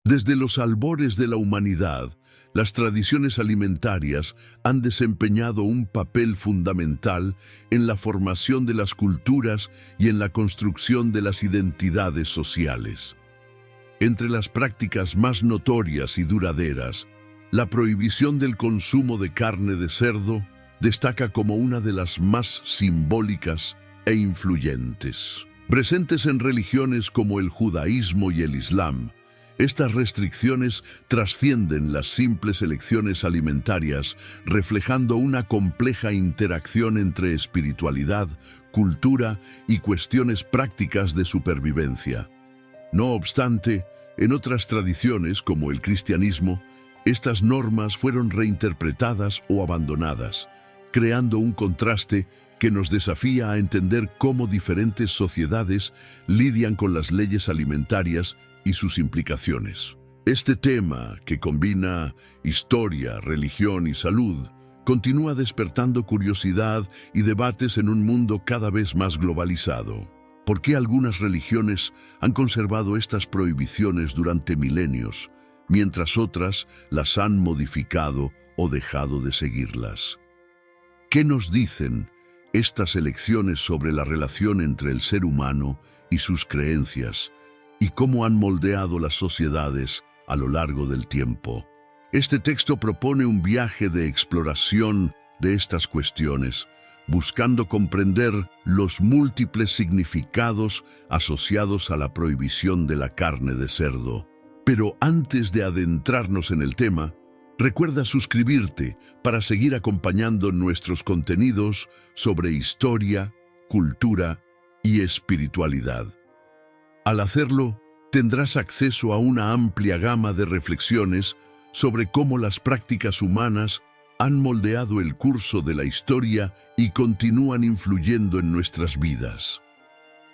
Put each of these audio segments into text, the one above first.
Desde los albores de la humanidad, las tradiciones alimentarias han desempeñado un papel fundamental en la formación de las culturas y en la construcción de las identidades sociales. Entre las prácticas más notorias y duraderas, la prohibición del consumo de carne de cerdo destaca como una de las más simbólicas e influyentes. Presentes en religiones como el judaísmo y el islam, estas restricciones trascienden las simples elecciones alimentarias, reflejando una compleja interacción entre espiritualidad, cultura y cuestiones prácticas de supervivencia. No obstante, en otras tradiciones, como el cristianismo, estas normas fueron reinterpretadas o abandonadas, creando un contraste que nos desafía a entender cómo diferentes sociedades lidian con las leyes alimentarias y sus implicaciones. Este tema, que combina historia, religión y salud, continúa despertando curiosidad y debates en un mundo cada vez más globalizado. ¿Por qué algunas religiones han conservado estas prohibiciones durante milenios, mientras otras las han modificado o dejado de seguirlas? ¿Qué nos dicen estas elecciones sobre la relación entre el ser humano y sus creencias, y cómo han moldeado las sociedades a lo largo del tiempo? Este texto propone un viaje de exploración de estas cuestiones, buscando comprender los múltiples significados asociados a la prohibición de la carne de cerdo. Pero antes de adentrarnos en el tema, recuerda suscribirte para seguir acompañando nuestros contenidos sobre historia, cultura y espiritualidad. Al hacerlo, tendrás acceso a una amplia gama de reflexiones sobre cómo las prácticas humanas han moldeado el curso de la historia y continúan influyendo en nuestras vidas.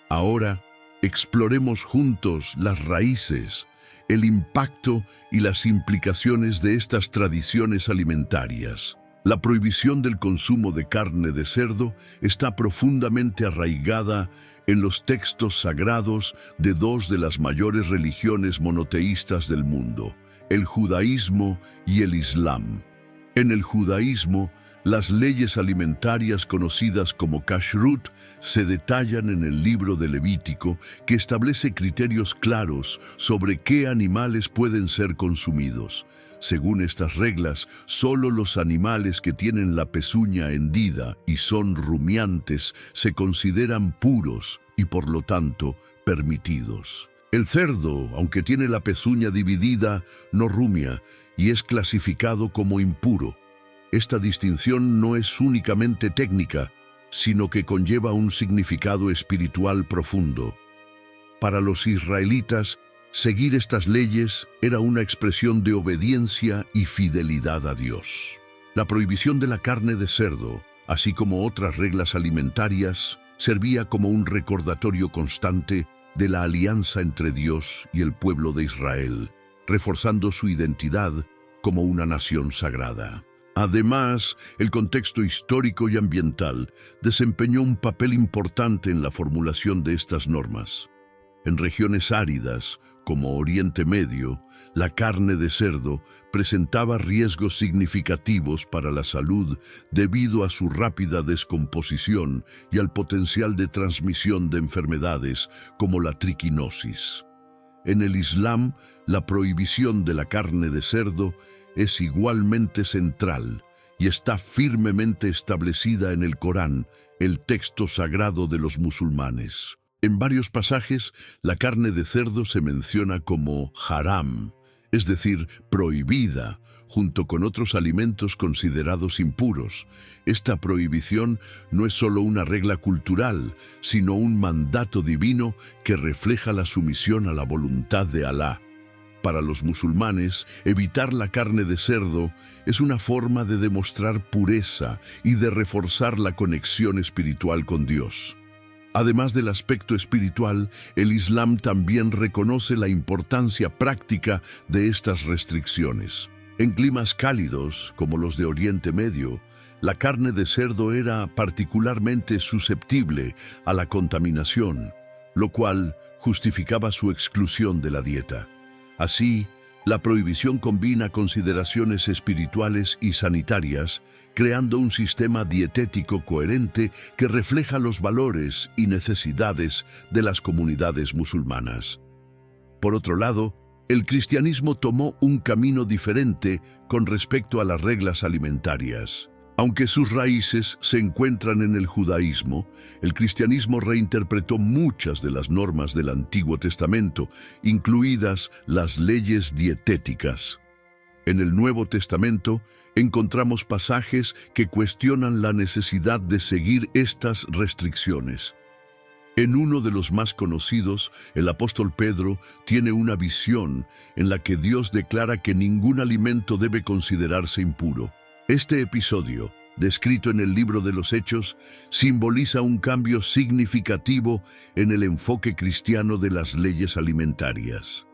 Ahora, exploremos juntos las raíces, el impacto y las implicaciones de estas tradiciones alimentarias. La prohibición del consumo de carne de cerdo está profundamente arraigada en los textos sagrados de dos de las mayores religiones monoteístas del mundo, el judaísmo y el islam. En el judaísmo, las leyes alimentarias conocidas como kashrut se detallan en el libro de Levítico, que establece criterios claros sobre qué animales pueden ser consumidos. Según estas reglas, solo los animales que tienen la pezuña hendida y son rumiantes se consideran puros y, por lo tanto, permitidos. El cerdo, aunque tiene la pezuña dividida, no rumia y es clasificado como impuro. Esta distinción no es únicamente técnica, sino que conlleva un significado espiritual profundo. Para los israelitas, seguir estas leyes era una expresión de obediencia y fidelidad a Dios. La prohibición de la carne de cerdo, así como otras reglas alimentarias, servía como un recordatorio constante de la alianza entre Dios y el pueblo de Israel, reforzando su identidad como una nación sagrada. Además, el contexto histórico y ambiental desempeñó un papel importante en la formulación de estas normas. En regiones áridas, como Oriente Medio, la carne de cerdo presentaba riesgos significativos para la salud debido a su rápida descomposición y al potencial de transmisión de enfermedades como la triquinosis. En el Islam, la prohibición de la carne de cerdo es igualmente central y está firmemente establecida en el Corán, el texto sagrado de los musulmanes. En varios pasajes, la carne de cerdo se menciona como haram, es decir, prohibida, junto con otros alimentos considerados impuros. Esta prohibición no es solo una regla cultural, sino un mandato divino que refleja la sumisión a la voluntad de Alá. Para los musulmanes, evitar la carne de cerdo es una forma de demostrar pureza y de reforzar la conexión espiritual con Dios. Además del aspecto espiritual, el Islam también reconoce la importancia práctica de estas restricciones. En climas cálidos, como los de Oriente Medio, la carne de cerdo era particularmente susceptible a la contaminación, lo cual justificaba su exclusión de la dieta. Así, La prohibición combina consideraciones espirituales y sanitarias, creando un sistema dietético coherente que refleja los valores y necesidades de las comunidades musulmanas. Por otro lado, el cristianismo tomó un camino diferente con respecto a las reglas alimentarias. Aunque sus raíces se encuentran en el judaísmo, el cristianismo reinterpretó muchas de las normas del Antiguo Testamento, incluidas las leyes dietéticas. En el Nuevo Testamento encontramos pasajes que cuestionan la necesidad de seguir estas restricciones. En uno de los más conocidos, el apóstol Pedro tiene una visión en la que Dios declara que ningún alimento debe considerarse impuro. Este episodio, descrito en el libro de los Hechos, simboliza un cambio significativo en el enfoque cristiano de las leyes alimentarias.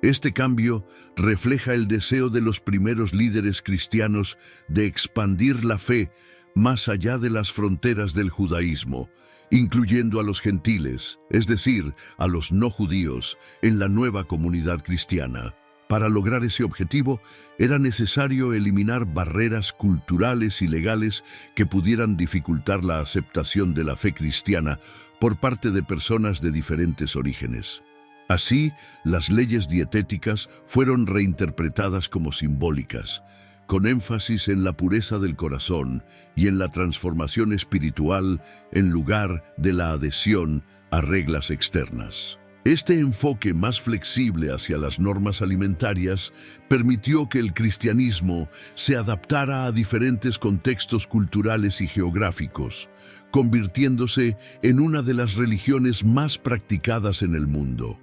Este cambio refleja el deseo de los primeros líderes cristianos de expandir la fe más allá de las fronteras del judaísmo, incluyendo a los gentiles, es decir, a los no judíos, en la nueva comunidad cristiana. Para lograr ese objetivo, era necesario eliminar barreras culturales y legales que pudieran dificultar la aceptación de la fe cristiana por parte de personas de diferentes orígenes. Así, las leyes dietéticas fueron reinterpretadas como simbólicas, con énfasis en la pureza del corazón y en la transformación espiritual en lugar de la adhesión a reglas externas. Este enfoque más flexible hacia las normas alimentarias permitió que el cristianismo se adaptara a diferentes contextos culturales y geográficos, convirtiéndose en una de las religiones más practicadas en el mundo.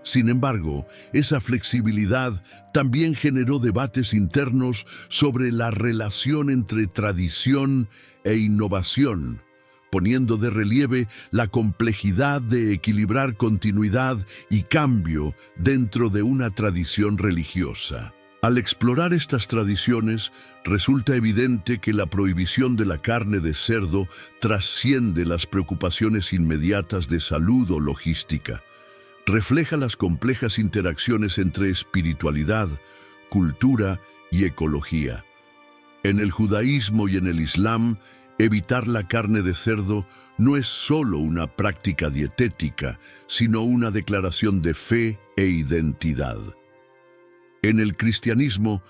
Sin embargo, esa flexibilidad también generó debates internos sobre la relación entre tradición e innovación, poniendo de relieve la complejidad de equilibrar continuidad y cambio dentro de una tradición religiosa. Al explorar estas tradiciones, resulta evidente que la prohibición de la carne de cerdo trasciende las preocupaciones inmediatas de salud o logística. Refleja las complejas interacciones entre espiritualidad, cultura y ecología. En el judaísmo y en el islam, evitar la carne de cerdo no es solo una práctica dietética, sino una declaración de fe e identidad. En el cristianismo,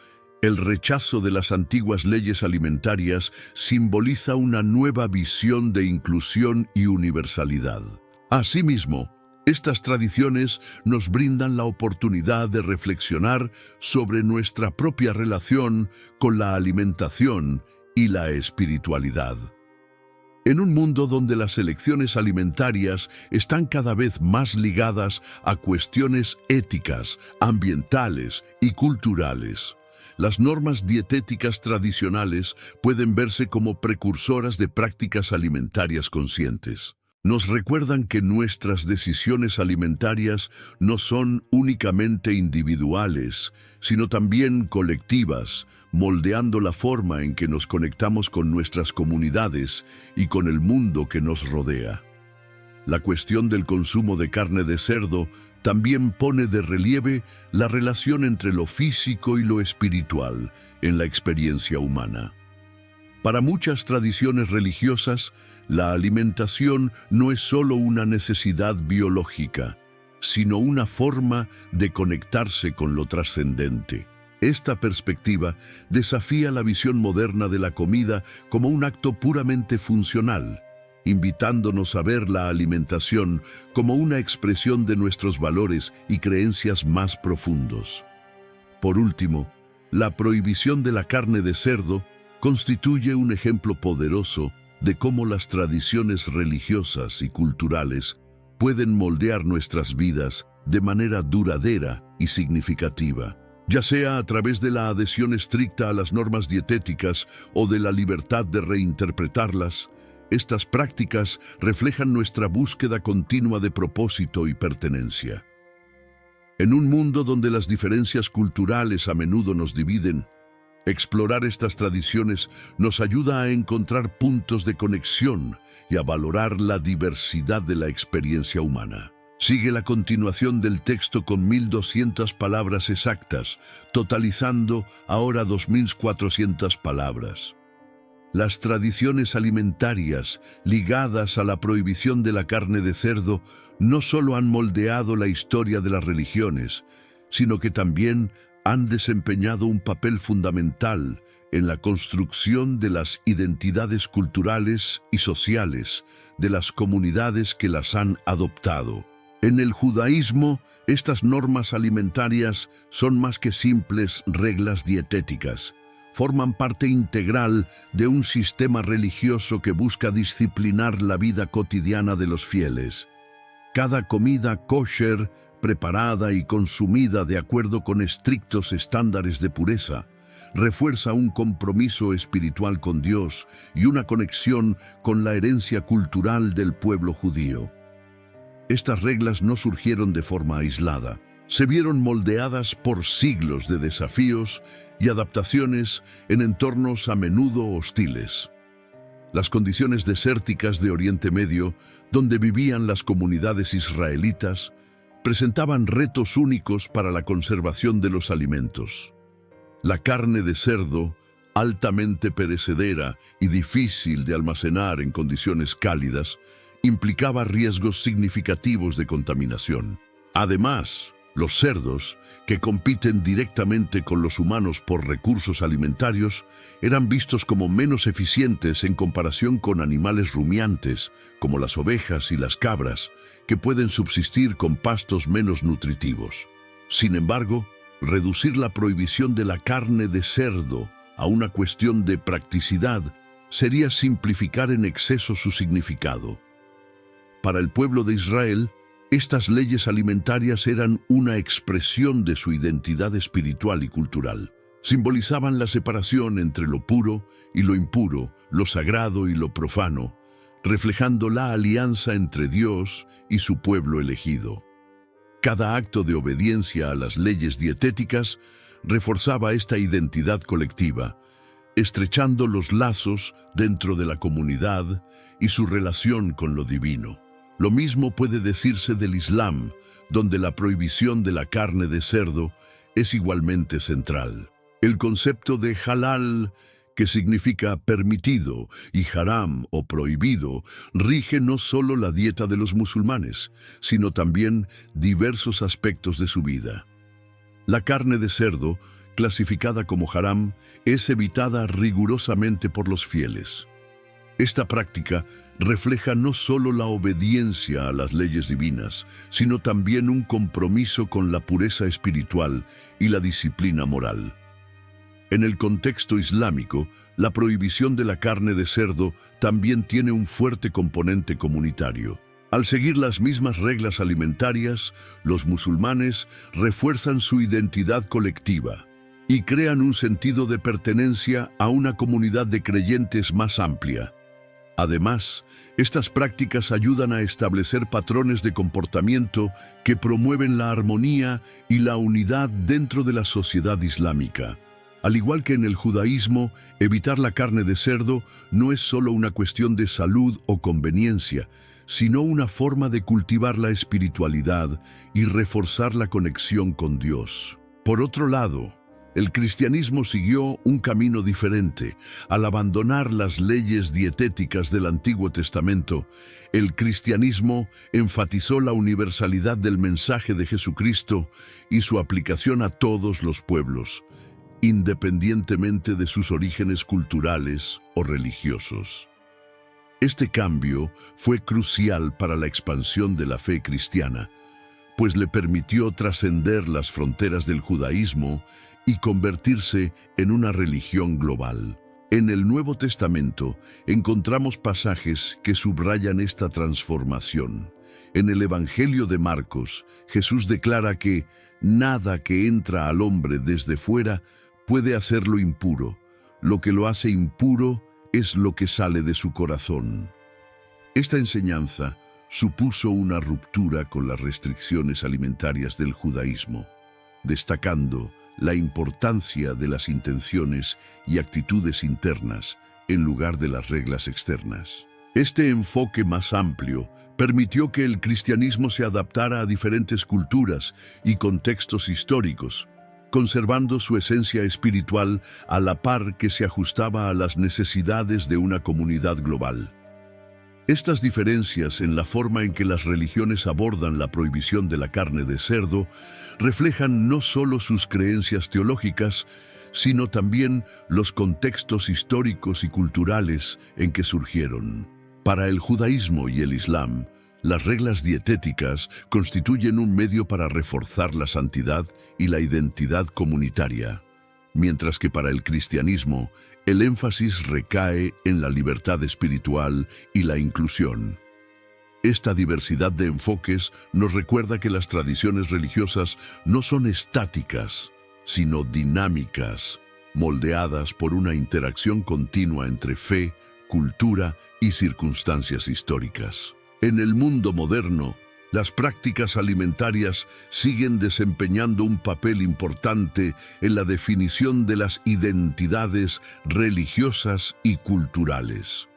el rechazo de las antiguas leyes alimentarias simboliza una nueva visión de inclusión y universalidad. Asimismo, estas tradiciones nos brindan la oportunidad de reflexionar sobre nuestra propia relación con la alimentación y la espiritualidad. En un mundo donde las elecciones alimentarias están cada vez más ligadas a cuestiones éticas, ambientales y culturales, las normas dietéticas tradicionales pueden verse como precursoras de prácticas alimentarias conscientes. Nos recuerdan que nuestras decisiones alimentarias no son únicamente individuales, sino también colectivas, moldeando la forma en que nos conectamos con nuestras comunidades y con el mundo que nos rodea. La cuestión del consumo de carne de cerdo también pone de relieve la relación entre lo físico y lo espiritual en la experiencia humana. Para muchas tradiciones religiosas, la alimentación no es solo una necesidad biológica, sino una forma de conectarse con lo trascendente. Esta perspectiva desafía la visión moderna de la comida como un acto puramente funcional, invitándonos a ver la alimentación como una expresión de nuestros valores y creencias más profundos. Por último, la prohibición de la carne de cerdo constituye un ejemplo poderoso de cómo las tradiciones religiosas y culturales pueden moldear nuestras vidas de manera duradera y significativa, ya sea a través de la adhesión estricta a las normas dietéticas o de la libertad de reinterpretarlas. Estas prácticas reflejan nuestra búsqueda continua de propósito y pertenencia. En un mundo donde las diferencias culturales a menudo nos dividen, explorar estas tradiciones nos ayuda a encontrar puntos de conexión y a valorar la diversidad de la experiencia humana. Sigue la continuación del texto con 1200 palabras exactas, totalizando ahora 2400 palabras. Las tradiciones alimentarias ligadas a la prohibición de la carne de cerdo no solo han moldeado la historia de las religiones, sino que también han desempeñado un papel fundamental en la construcción de las identidades culturales y sociales de las comunidades que las han adoptado. En el judaísmo, estas normas alimentarias son más que simples reglas dietéticas. Forman parte integral de un sistema religioso que busca disciplinar la vida cotidiana de los fieles. Cada comida kosher, preparada y consumida de acuerdo con estrictos estándares de pureza, refuerza un compromiso espiritual con Dios y una conexión con la herencia cultural del pueblo judío. Estas reglas no surgieron de forma aislada. Se vieron moldeadas por siglos de desafíos y adaptaciones en entornos a menudo hostiles. Las condiciones desérticas de Oriente Medio, donde vivían las comunidades israelitas, presentaban retos únicos para la conservación de los alimentos. La carne de cerdo, altamente perecedera y difícil de almacenar en condiciones cálidas, implicaba riesgos significativos de contaminación. Además, los cerdos, que compiten directamente con los humanos por recursos alimentarios, eran vistos como menos eficientes en comparación con animales rumiantes, como las ovejas y las cabras, que pueden subsistir con pastos menos nutritivos. Sin embargo, reducir la prohibición de la carne de cerdo a una cuestión de practicidad sería simplificar en exceso su significado. Para el pueblo de Israel, estas leyes alimentarias eran una expresión de su identidad espiritual y cultural. Simbolizaban la separación entre lo puro y lo impuro, lo sagrado y lo profano, reflejando la alianza entre Dios y su pueblo elegido. Cada acto de obediencia a las leyes dietéticas reforzaba esta identidad colectiva, estrechando los lazos dentro de la comunidad y su relación con lo divino. Lo mismo puede decirse del Islam, donde la prohibición de la carne de cerdo es igualmente central. El concepto de halal, que significa permitido, y haram o prohibido, rige no solo la dieta de los musulmanes, sino también diversos aspectos de su vida. La carne de cerdo, clasificada como haram, es evitada rigurosamente por los fieles. Esta práctica refleja no solo la obediencia a las leyes divinas, sino también un compromiso con la pureza espiritual y la disciplina moral. En el contexto islámico, la prohibición de la carne de cerdo también tiene un fuerte componente comunitario. Al seguir las mismas reglas alimentarias, los musulmanes refuerzan su identidad colectiva y crean un sentido de pertenencia a una comunidad de creyentes más amplia. Además, estas prácticas ayudan a establecer patrones de comportamiento que promueven la armonía y la unidad dentro de la sociedad islámica. Al igual que en el judaísmo, evitar la carne de cerdo no es solo una cuestión de salud o conveniencia, sino una forma de cultivar la espiritualidad y reforzar la conexión con Dios. Por otro lado, el cristianismo siguió un camino diferente. Al abandonar las leyes dietéticas del Antiguo Testamento, el cristianismo enfatizó la universalidad del mensaje de Jesucristo y su aplicación a todos los pueblos, independientemente de sus orígenes culturales o religiosos. Este cambio fue crucial para la expansión de la fe cristiana, pues le permitió trascender las fronteras del judaísmo y convertirse en una religión global. En el Nuevo Testamento encontramos pasajes que subrayan esta transformación. En el Evangelio de Marcos, Jesús declara que nada que entra al hombre desde fuera puede hacerlo impuro. Lo que lo hace impuro es lo que sale de su corazón. Esta enseñanza supuso una ruptura con las restricciones alimentarias del judaísmo, destacando la importancia de las intenciones y actitudes internas en lugar de las reglas externas. Este enfoque más amplio permitió que el cristianismo se adaptara a diferentes culturas y contextos históricos, conservando su esencia espiritual a la par que se ajustaba a las necesidades de una comunidad global. Estas diferencias en la forma en que las religiones abordan la prohibición de la carne de cerdo reflejan no solo sus creencias teológicas, sino también los contextos históricos y culturales en que surgieron. Para el judaísmo y el islam, las reglas dietéticas constituyen un medio para reforzar la santidad y la identidad comunitaria, mientras que para el cristianismo, el énfasis recae en la libertad espiritual y la inclusión. Esta diversidad de enfoques nos recuerda que las tradiciones religiosas no son estáticas, sino dinámicas, moldeadas por una interacción continua entre fe, cultura y circunstancias históricas. En el mundo moderno, las prácticas alimentarias siguen desempeñando un papel importante en la definición de las identidades religiosas y culturales.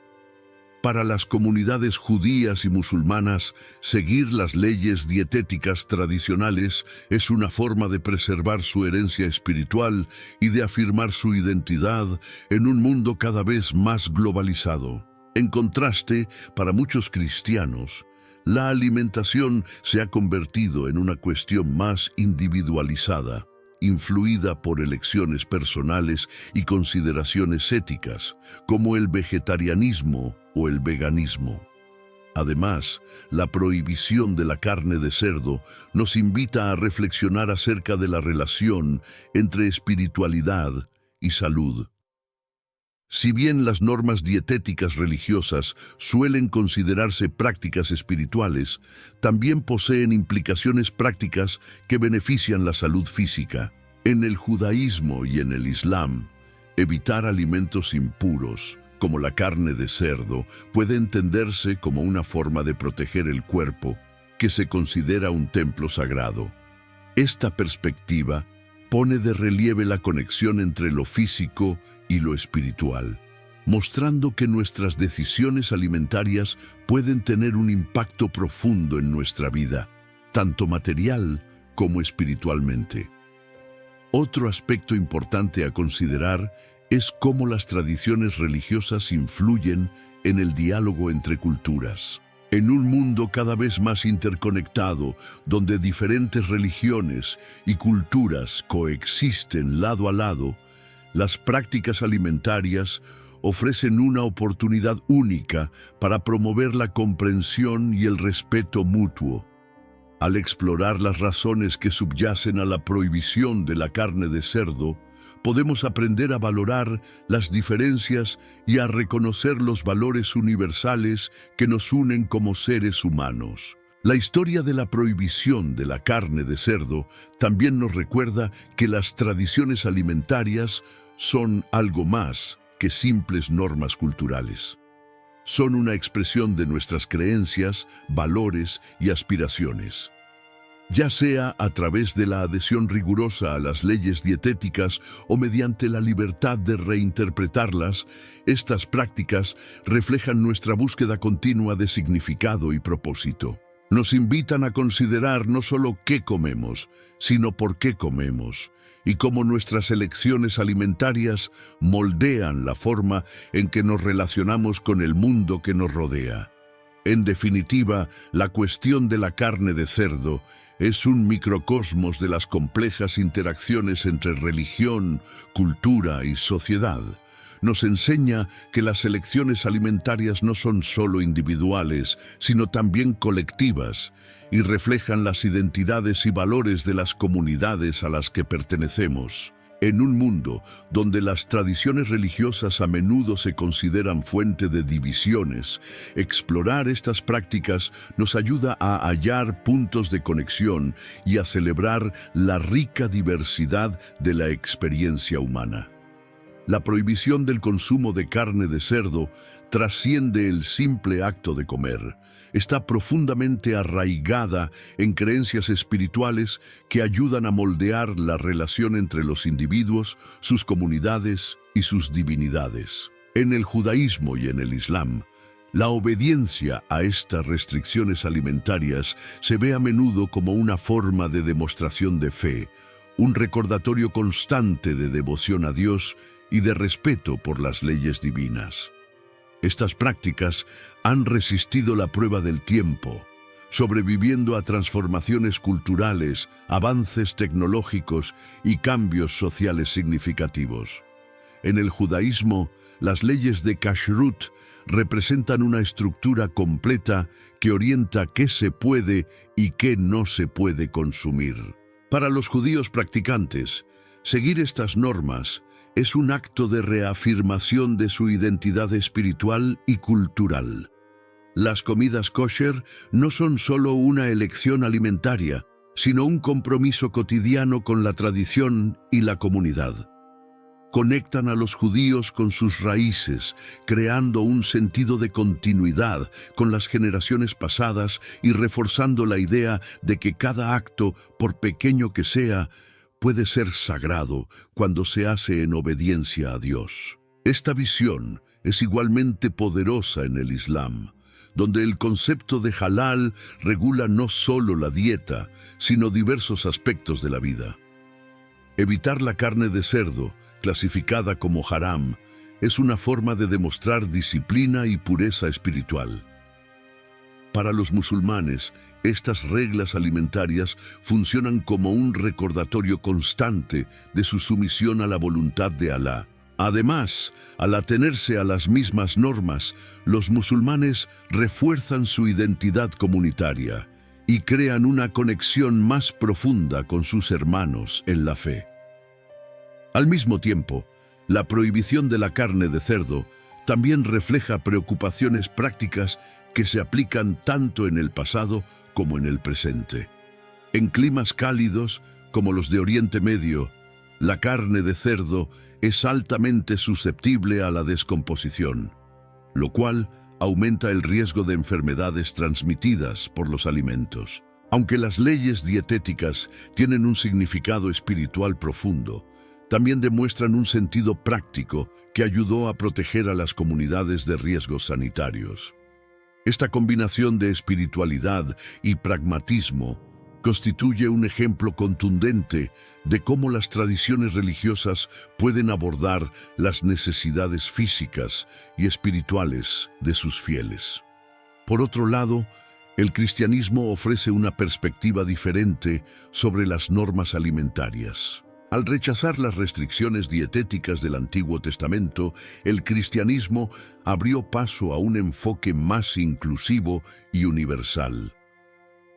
Para las comunidades judías y musulmanas, seguir las leyes dietéticas tradicionales es una forma de preservar su herencia espiritual y de afirmar su identidad en un mundo cada vez más globalizado. En contraste, para muchos cristianos, la alimentación se ha convertido en una cuestión más individualizada, influida por elecciones personales y consideraciones éticas, como el vegetarianismo o el veganismo. Además, la prohibición de la carne de cerdo nos invita a reflexionar acerca de la relación entre espiritualidad y salud. Si bien las normas dietéticas religiosas suelen considerarse prácticas espirituales, también poseen implicaciones prácticas que benefician la salud física. En el judaísmo y en el islam, evitar alimentos impuros, como la carne de cerdo, puede entenderse como una forma de proteger el cuerpo, que se considera un templo sagrado. Esta perspectiva pone de relieve la conexión entre lo físico y lo espiritual, mostrando que nuestras decisiones alimentarias pueden tener un impacto profundo en nuestra vida, tanto material como espiritualmente. Otro aspecto importante a considerar es cómo las tradiciones religiosas influyen en el diálogo entre culturas. En un mundo cada vez más interconectado, donde diferentes religiones y culturas coexisten lado a lado, las prácticas alimentarias ofrecen una oportunidad única para promover la comprensión y el respeto mutuo. Al explorar las razones que subyacen a la prohibición de la carne de cerdo, podemos aprender a valorar las diferencias y a reconocer los valores universales que nos unen como seres humanos. La historia de la prohibición de la carne de cerdo también nos recuerda que las tradiciones alimentarias son algo más que simples normas culturales. Son una expresión de nuestras creencias, valores y aspiraciones. Ya sea a través de la adhesión rigurosa a las leyes dietéticas o mediante la libertad de reinterpretarlas, estas prácticas reflejan nuestra búsqueda continua de significado y propósito. Nos invitan a considerar no solo qué comemos, sino por qué comemos, y cómo nuestras elecciones alimentarias moldean la forma en que nos relacionamos con el mundo que nos rodea. En definitiva, la cuestión de la carne de cerdo es un microcosmos de las complejas interacciones entre religión, cultura y sociedad. Nos enseña que las elecciones alimentarias no son solo individuales, sino también colectivas, y reflejan las identidades y valores de las comunidades a las que pertenecemos. En un mundo donde las tradiciones religiosas a menudo se consideran fuente de divisiones, explorar estas prácticas nos ayuda a hallar puntos de conexión y a celebrar la rica diversidad de la experiencia humana. La prohibición del consumo de carne de cerdo trasciende el simple acto de comer. Está profundamente arraigada en creencias espirituales que ayudan a moldear la relación entre los individuos, sus comunidades y sus divinidades. En el judaísmo y en el islam, La obediencia a estas restricciones alimentarias se ve a menudo como una forma de demostración de fe, un recordatorio constante de devoción a Dios y de respeto por las leyes divinas. Estas prácticas han resistido la prueba del tiempo, sobreviviendo a transformaciones culturales, avances tecnológicos y cambios sociales significativos. En el judaísmo, las leyes de Kashrut representan una estructura completa que orienta qué se puede y qué no se puede consumir. Para los judíos practicantes, seguir estas normas es un acto de reafirmación de su identidad espiritual y cultural. Las comidas kosher no son solo una elección alimentaria, sino un compromiso cotidiano con la tradición y la comunidad. Conectan a los judíos con sus raíces, creando un sentido de continuidad con las generaciones pasadas y reforzando la idea de que cada acto, por pequeño que sea, puede ser sagrado cuando se hace en obediencia a Dios. Esta visión es igualmente poderosa en el Islam, donde el concepto de halal regula no solo la dieta, sino diversos aspectos de la vida. Evitar la carne de cerdo, clasificada como haram, es una forma de demostrar disciplina y pureza espiritual. Para los musulmanes, estas reglas alimentarias funcionan como un recordatorio constante de su sumisión a la voluntad de Alá. Además, al atenerse a las mismas normas, los musulmanes refuerzan su identidad comunitaria y crean una conexión más profunda con sus hermanos en la fe. Al mismo tiempo, la prohibición de la carne de cerdo también refleja preocupaciones prácticas que se aplican tanto en el pasado como en el presente. En climas cálidos, como los de Oriente Medio, la carne de cerdo es altamente susceptible a la descomposición, lo cual aumenta el riesgo de enfermedades transmitidas por los alimentos. Aunque las leyes dietéticas tienen un significado espiritual profundo, también demuestran un sentido práctico que ayudó a proteger a las comunidades de riesgos sanitarios. Esta combinación de espiritualidad y pragmatismo constituye un ejemplo contundente de cómo las tradiciones religiosas pueden abordar las necesidades físicas y espirituales de sus fieles. Por otro lado, el cristianismo ofrece una perspectiva diferente sobre las normas alimentarias. Al rechazar las restricciones dietéticas del Antiguo Testamento, el cristianismo abrió paso a un enfoque más inclusivo y universal.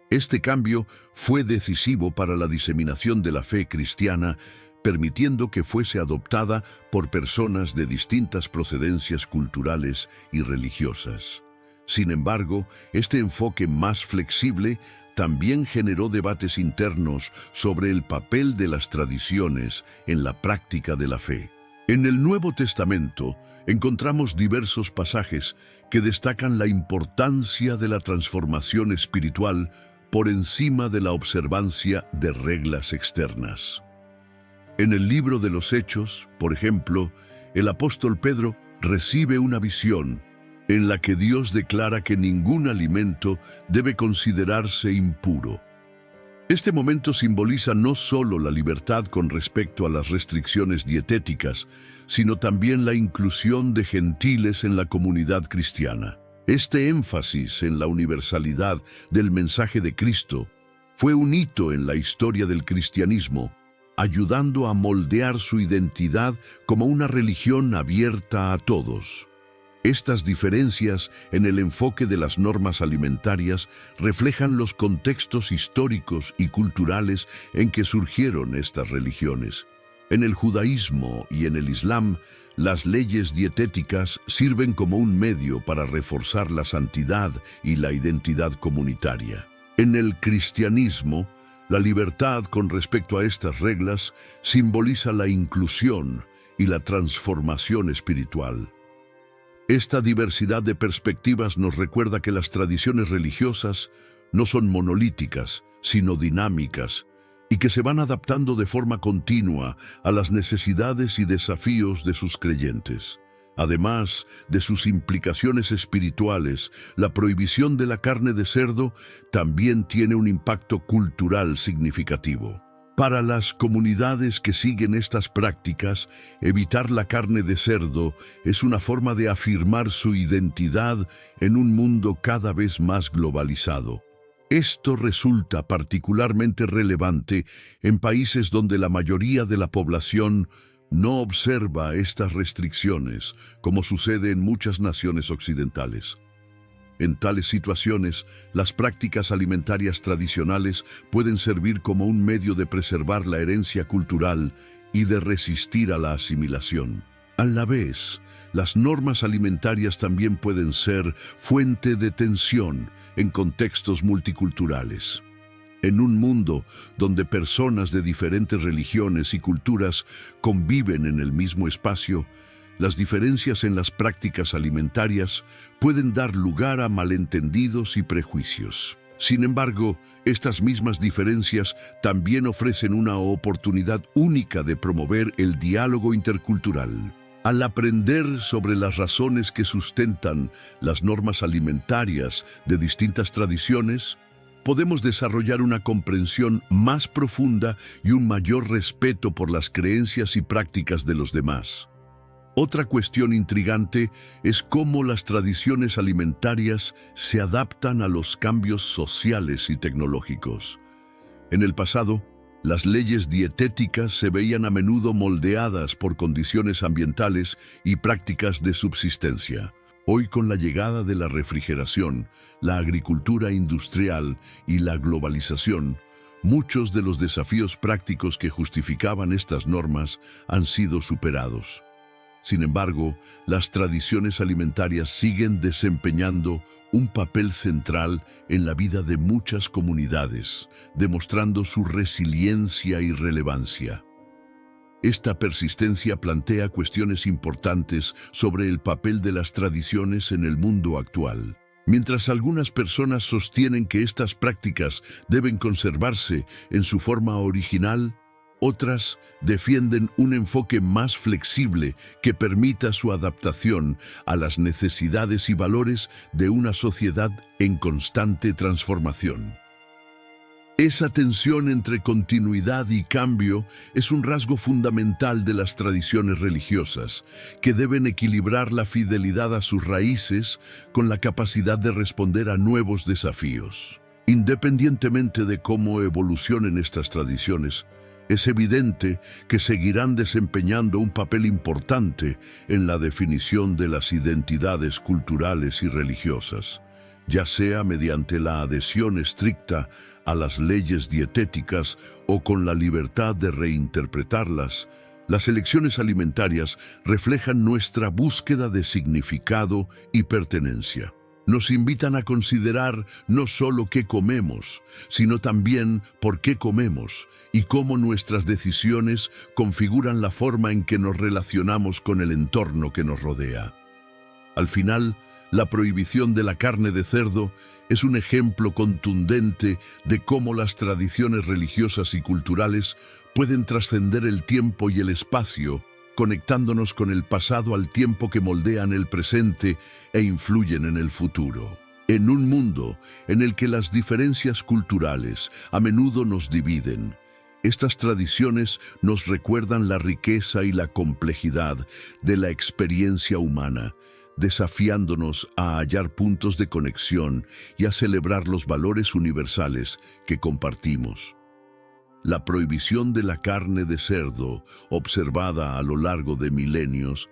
Este cambio fue decisivo para la diseminación de la fe cristiana, permitiendo que fuese adoptada por personas de distintas procedencias culturales y religiosas. Sin embargo, este enfoque más flexible también generó debates internos sobre el papel de las tradiciones en la práctica de la fe. En el Nuevo Testamento encontramos diversos pasajes que destacan la importancia de la transformación espiritual por encima de la observancia de reglas externas. En el libro de los Hechos, por ejemplo, el apóstol Pedro recibe una visión en la que Dios declara que ningún alimento debe considerarse impuro. Este momento simboliza no solo la libertad con respecto a las restricciones dietéticas, sino también la inclusión de gentiles en la comunidad cristiana. Este énfasis en la universalidad del mensaje de Cristo fue un hito en la historia del cristianismo, ayudando a moldear su identidad como una religión abierta a todos. Estas diferencias en el enfoque de las normas alimentarias reflejan los contextos históricos y culturales en que surgieron estas religiones. En el judaísmo y en el islam, las leyes dietéticas sirven como un medio para reforzar la santidad y la identidad comunitaria. En el cristianismo, la libertad con respecto a estas reglas simboliza la inclusión y la transformación espiritual. Esta diversidad de perspectivas nos recuerda que las tradiciones religiosas no son monolíticas, sino dinámicas, y que se van adaptando de forma continua a las necesidades y desafíos de sus creyentes. Además de sus implicaciones espirituales, la prohibición de la carne de cerdo también tiene un impacto cultural significativo. Para las comunidades que siguen estas prácticas, evitar la carne de cerdo es una forma de afirmar su identidad en un mundo cada vez más globalizado. Esto resulta particularmente relevante en países donde la mayoría de la población no observa estas restricciones, como sucede en muchas naciones occidentales. En tales situaciones, las prácticas alimentarias tradicionales pueden servir como un medio de preservar la herencia cultural y de resistir a la asimilación. A la vez, las normas alimentarias también pueden ser fuente de tensión en contextos multiculturales. En un mundo donde personas de diferentes religiones y culturas conviven en el mismo espacio, las diferencias en las prácticas alimentarias pueden dar lugar a malentendidos y prejuicios. Sin embargo, estas mismas diferencias también ofrecen una oportunidad única de promover el diálogo intercultural. Al aprender sobre las razones que sustentan las normas alimentarias de distintas tradiciones, podemos desarrollar una comprensión más profunda y un mayor respeto por las creencias y prácticas de los demás. Otra cuestión intrigante es cómo las tradiciones alimentarias se adaptan a los cambios sociales y tecnológicos. En el pasado, las leyes dietéticas se veían a menudo moldeadas por condiciones ambientales y prácticas de subsistencia. Hoy, con la llegada de la refrigeración, la agricultura industrial y la globalización, muchos de los desafíos prácticos que justificaban estas normas han sido superados. Sin embargo, las tradiciones alimentarias siguen desempeñando un papel central en la vida de muchas comunidades, demostrando su resiliencia y relevancia. Esta persistencia plantea cuestiones importantes sobre el papel de las tradiciones en el mundo actual. Mientras algunas personas sostienen que estas prácticas deben conservarse en su forma original, otras defienden un enfoque más flexible que permita su adaptación a las necesidades y valores de una sociedad en constante transformación. Esa tensión entre continuidad y cambio es un rasgo fundamental de las tradiciones religiosas, que deben equilibrar la fidelidad a sus raíces con la capacidad de responder a nuevos desafíos. Independientemente de cómo evolucionen estas tradiciones, es evidente que seguirán desempeñando un papel importante en la definición de las identidades culturales y religiosas, ya sea mediante la adhesión estricta a las leyes dietéticas o con la libertad de reinterpretarlas. Las elecciones alimentarias reflejan nuestra búsqueda de significado y pertenencia. Nos invitan a considerar no solo qué comemos, sino también por qué comemos y cómo nuestras decisiones configuran la forma en que nos relacionamos con el entorno que nos rodea. Al final, la prohibición de la carne de cerdo es un ejemplo contundente de cómo las tradiciones religiosas y culturales pueden trascender el tiempo y el espacio, conectándonos con el pasado al tiempo que moldean el presente e influyen en el futuro. En un mundo en el que las diferencias culturales a menudo nos dividen, estas tradiciones nos recuerdan la riqueza y la complejidad de la experiencia humana, desafiándonos a hallar puntos de conexión y a celebrar los valores universales que compartimos. La prohibición de la carne de cerdo, observada a lo largo de milenios,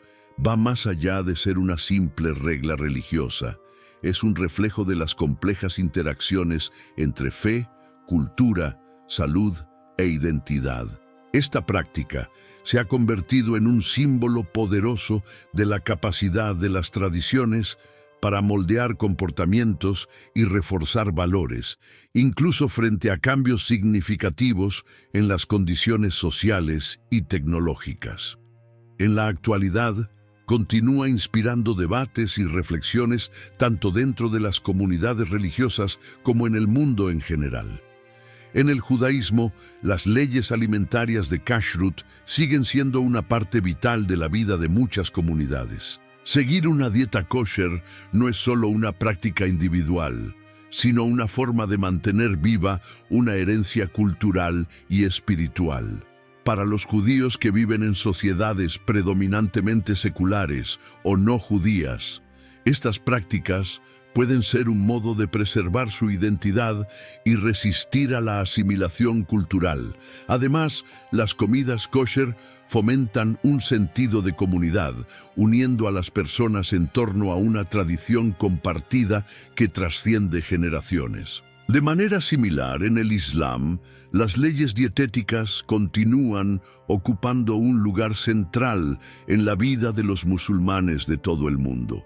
va más allá de ser una simple regla religiosa. Es un reflejo de las complejas interacciones entre fe, cultura, salud e identidad. Esta práctica se ha convertido en un símbolo poderoso de la capacidad de las tradiciones para moldear comportamientos y reforzar valores, incluso frente a cambios significativos en las condiciones sociales y tecnológicas. En la actualidad, continúa inspirando debates y reflexiones tanto dentro de las comunidades religiosas como en el mundo en general. En el judaísmo, las leyes alimentarias de Kashrut siguen siendo una parte vital de la vida de muchas comunidades. Seguir una dieta kosher no es solo una práctica individual, sino una forma de mantener viva una herencia cultural y espiritual. Para los judíos que viven en sociedades predominantemente seculares o no judías, estas prácticas pueden ser un modo de preservar su identidad y resistir a la asimilación cultural. Además, las comidas kosher fomentan un sentido de comunidad, uniendo a las personas en torno a una tradición compartida que trasciende generaciones. De manera similar, en el Islam, las leyes dietéticas continúan ocupando un lugar central en la vida de los musulmanes de todo el mundo.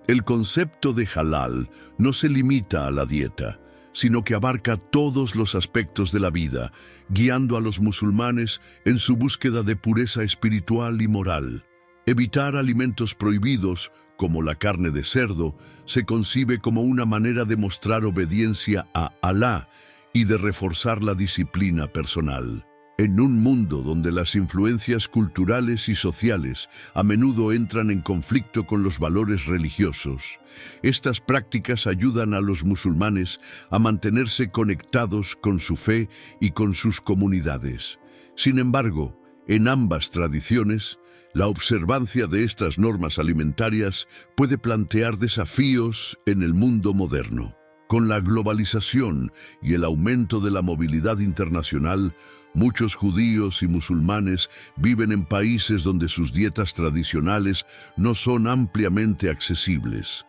El concepto de halal no se limita a la dieta, sino que abarca todos los aspectos de la vida, guiando a los musulmanes en su búsqueda de pureza espiritual y moral. Evitar alimentos prohibidos, como la carne de cerdo, se concibe como una manera de mostrar obediencia a Alá y de reforzar la disciplina personal. En un mundo donde las influencias culturales y sociales a menudo entran en conflicto con los valores religiosos, estas prácticas ayudan a los musulmanes a mantenerse conectados con su fe y con sus comunidades. Sin embargo, en ambas tradiciones, la observancia de estas normas alimentarias puede plantear desafíos en el mundo moderno. Con la globalización y el aumento de la movilidad internacional, muchos judíos y musulmanes viven en países donde sus dietas tradicionales no son ampliamente accesibles.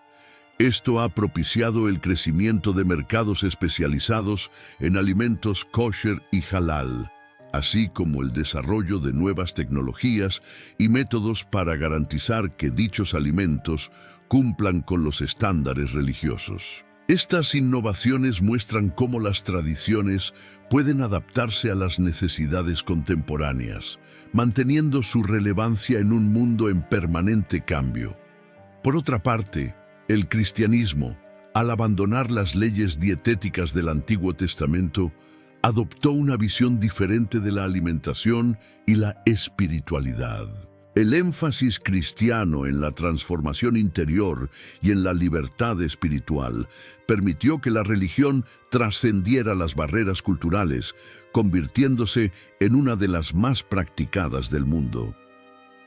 Esto ha propiciado el crecimiento de mercados especializados en alimentos kosher y halal, así como el desarrollo de nuevas tecnologías y métodos para garantizar que dichos alimentos cumplan con los estándares religiosos. Estas innovaciones muestran cómo las tradiciones pueden adaptarse a las necesidades contemporáneas, manteniendo su relevancia en un mundo en permanente cambio. Por otra parte, el cristianismo, al abandonar las leyes dietéticas del Antiguo Testamento, adoptó una visión diferente de la alimentación y la espiritualidad. El énfasis cristiano en la transformación interior y en la libertad espiritual permitió que la religión trascendiera las barreras culturales, convirtiéndose en una de las más practicadas del mundo.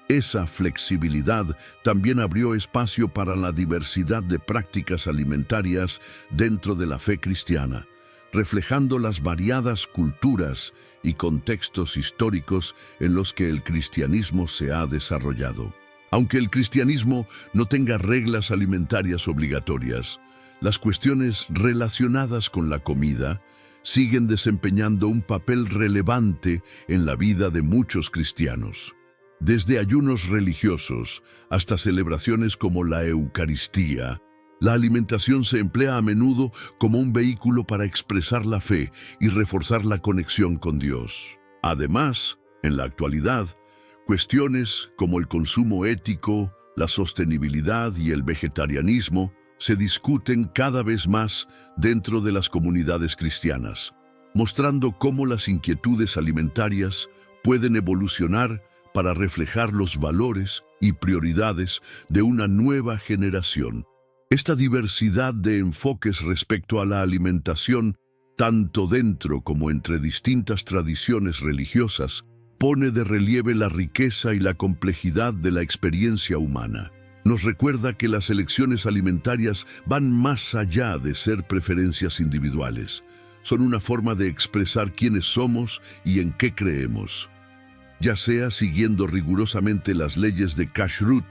Esa flexibilidad también abrió espacio para la diversidad de prácticas alimentarias dentro de la fe cristiana, reflejando las variadas culturas y contextos históricos en los que el cristianismo se ha desarrollado. Aunque el cristianismo no tenga reglas alimentarias obligatorias, las cuestiones relacionadas con la comida siguen desempeñando un papel relevante en la vida de muchos cristianos. Desde ayunos religiosos hasta celebraciones como la Eucaristía, la alimentación se emplea a menudo como un vehículo para expresar la fe y reforzar la conexión con Dios. Además, en la actualidad, cuestiones como el consumo ético, la sostenibilidad y el vegetarianismo se discuten cada vez más dentro de las comunidades cristianas, mostrando cómo las inquietudes alimentarias pueden evolucionar para reflejar los valores y prioridades de una nueva generación. Esta diversidad de enfoques respecto a la alimentación, tanto dentro como entre distintas tradiciones religiosas, pone de relieve la riqueza y la complejidad de la experiencia humana. Nos recuerda que las elecciones alimentarias van más allá de ser preferencias individuales. Son una forma de expresar quiénes somos y en qué creemos. Ya sea siguiendo rigurosamente las leyes de Kashrut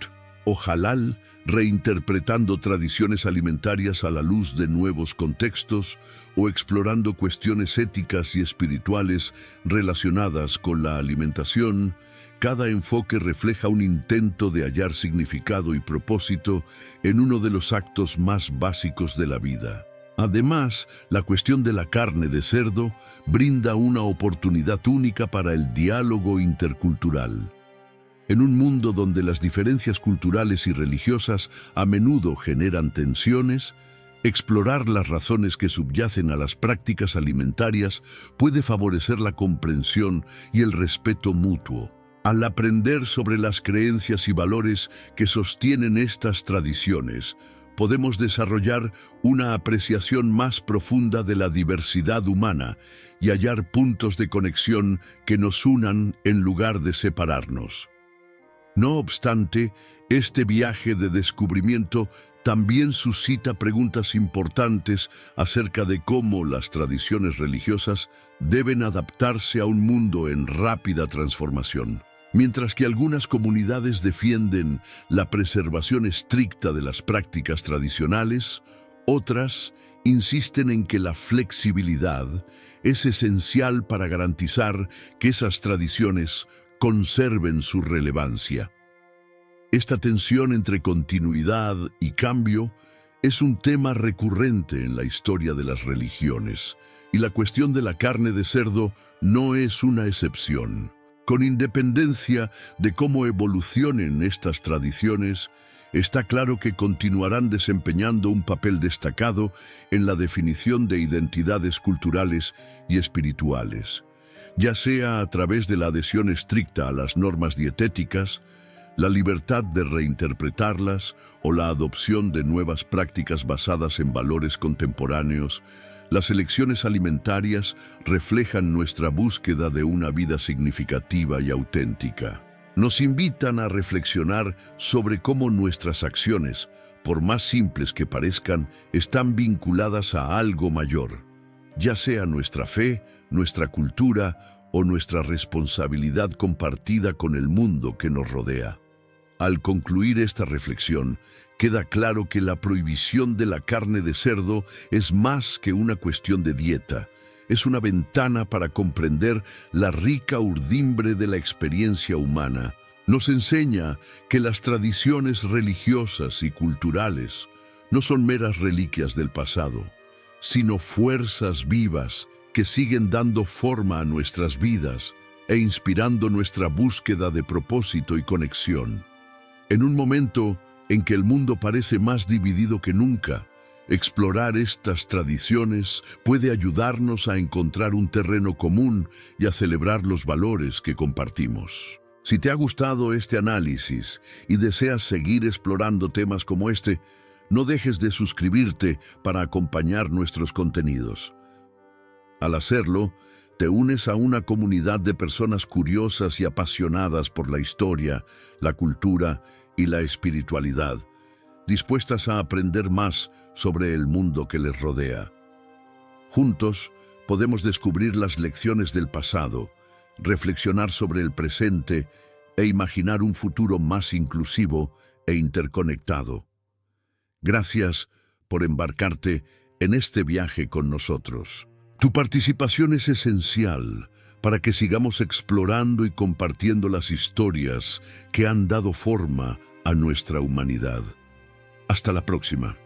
o Halal, reinterpretando tradiciones alimentarias a la luz de nuevos contextos o explorando cuestiones éticas y espirituales relacionadas con la alimentación, cada enfoque refleja un intento de hallar significado y propósito en uno de los actos más básicos de la vida. Además, la cuestión de la carne de cerdo brinda una oportunidad única para el diálogo intercultural. En un mundo donde las diferencias culturales y religiosas a menudo generan tensiones, explorar las razones que subyacen a las prácticas alimentarias puede favorecer la comprensión y el respeto mutuo. Al aprender sobre las creencias y valores que sostienen estas tradiciones, podemos desarrollar una apreciación más profunda de la diversidad humana y hallar puntos de conexión que nos unan en lugar de separarnos. No obstante, este viaje de descubrimiento también suscita preguntas importantes acerca de cómo las tradiciones religiosas deben adaptarse a un mundo en rápida transformación. Mientras que algunas comunidades defienden la preservación estricta de las prácticas tradicionales, otras insisten en que la flexibilidad es esencial para garantizar que esas tradiciones conserven su relevancia. Esta tensión entre continuidad y cambio es un tema recurrente en la historia de las religiones, y la cuestión de la carne de cerdo no es una excepción. Con independencia de cómo evolucionen estas tradiciones, está claro que continuarán desempeñando un papel destacado en la definición de identidades culturales y espirituales, ya sea a través de la adhesión estricta a las normas dietéticas, la libertad de reinterpretarlas o la adopción de nuevas prácticas basadas en valores contemporáneos. Las elecciones alimentarias reflejan nuestra búsqueda de una vida significativa y auténtica. Nos invitan a reflexionar sobre cómo nuestras acciones, por más simples que parezcan, están vinculadas a algo mayor, ya sea nuestra fe, nuestra cultura o nuestra responsabilidad compartida con el mundo que nos rodea. Al concluir esta reflexión, queda claro que la prohibición de la carne de cerdo es más que una cuestión de dieta. Es una ventana para comprender la rica urdimbre de la experiencia humana. Nos enseña que las tradiciones religiosas y culturales no son meras reliquias del pasado, sino fuerzas vivas que siguen dando forma a nuestras vidas e inspirando nuestra búsqueda de propósito y conexión. En un momento en que el mundo parece más dividido que nunca, explorar estas tradiciones puede ayudarnos a encontrar un terreno común y a celebrar los valores que compartimos. Si te ha gustado este análisis y deseas seguir explorando temas como este, no dejes de suscribirte para acompañar nuestros contenidos. Al hacerlo, te unes a una comunidad de personas curiosas y apasionadas por la historia, la cultura y la espiritualidad, dispuestas a aprender más sobre el mundo que les rodea. Juntos podemos descubrir las lecciones del pasado, reflexionar sobre el presente e imaginar un futuro más inclusivo e interconectado. Gracias por embarcarte en este viaje con nosotros. Tu participación es esencial para que sigamos explorando y compartiendo las historias que han dado forma a nuestra humanidad. Hasta la próxima.